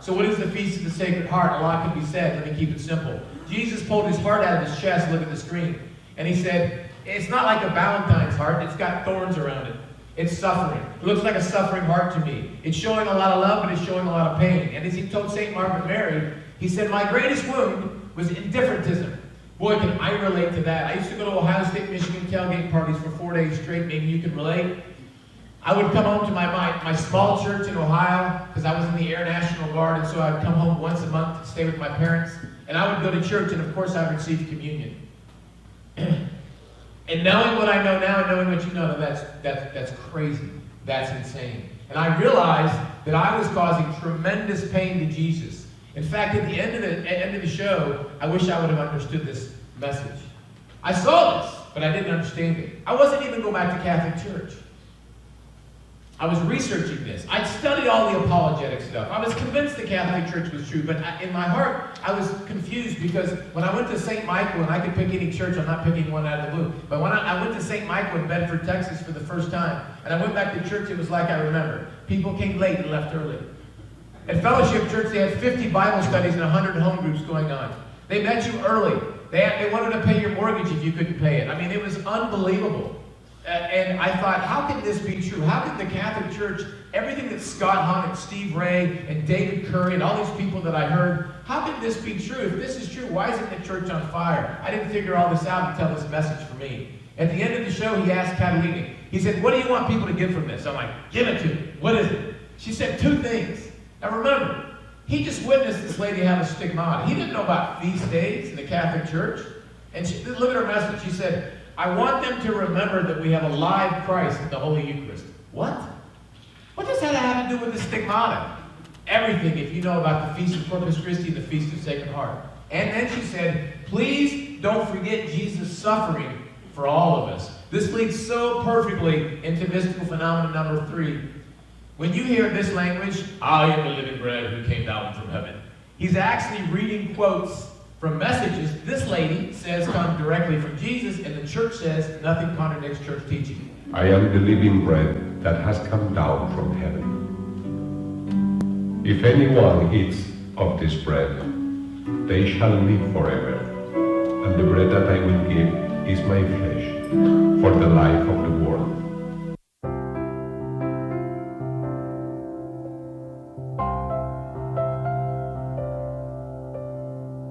So what is the Feast of the Sacred Heart? A lot can be said. Let me keep it simple. Jesus pulled his heart out of his chest, look at the screen, and he said, it's not like a Valentine's heart. It's got thorns around it. It's suffering. It looks like a suffering heart to me. It's showing a lot of love, but it's showing a lot of pain. And as he told St. Margaret Mary, he said, my greatest wound was indifferentism. Boy, can I relate to that. I used to go to Ohio State, Michigan tailgate parties for 4 days straight. Maybe you can relate. I would come home to my small church in Ohio, because I was in the Air National Guard, and so I would come home once a month to stay with my parents. And I would go to church, and of course I would receive communion. And knowing what I know now and knowing what you know, that's crazy. That's insane. And I realized that I was causing tremendous pain to Jesus. In fact, at the end of the show, I wish I would have understood this message. I saw this, but I didn't understand it. I wasn't even going back to Catholic Church. I was researching this. I'd studied all the apologetic stuff. I was convinced the Catholic Church was true, but in my heart, I was confused because when I went to St. Michael, and I could pick any church, I'm not picking one out of the blue, but when I went to St. Michael in Bedford, Texas for the first time, and I went back to church, it was like I remember. People came late and left early. At Fellowship Church, they had 50 Bible studies and 100 home groups going on. They met you early. They wanted to pay your mortgage if you couldn't pay it. I mean, it was unbelievable. And I thought, how can this be true? How could the Catholic Church, everything that Scott Hahn and Steve Ray and David Curry and all these people that I heard, how could this be true? If this is true, why isn't the church on fire? I didn't figure all this out until this message for me. At the end of the show, he asked Catalina, he said, what do you want people to get from this? I'm like, give it to me. What is it? She said 2 things. Now remember, he just witnessed this lady have a stigmata. He didn't know about feast days in the Catholic Church. And look at her message. She said, I want them to remember that we have a live Christ in the Holy Eucharist. What? What does that have to do with the stigmata? Everything, if you know about the Feast of Corpus Christi and the Feast of Sacred Heart. And then she said, please don't forget Jesus' suffering for all of us. This leads so perfectly into mystical phenomenon number 3. When you hear this language, I am the living bread who came down from heaven, he's actually reading quotes from messages this lady says come directly from Jesus, and the church says nothing contradicts church teaching. I am the living bread that has come down from heaven. If anyone eats of this bread, they shall live forever. And the bread that I will give is my flesh, for the life of the world.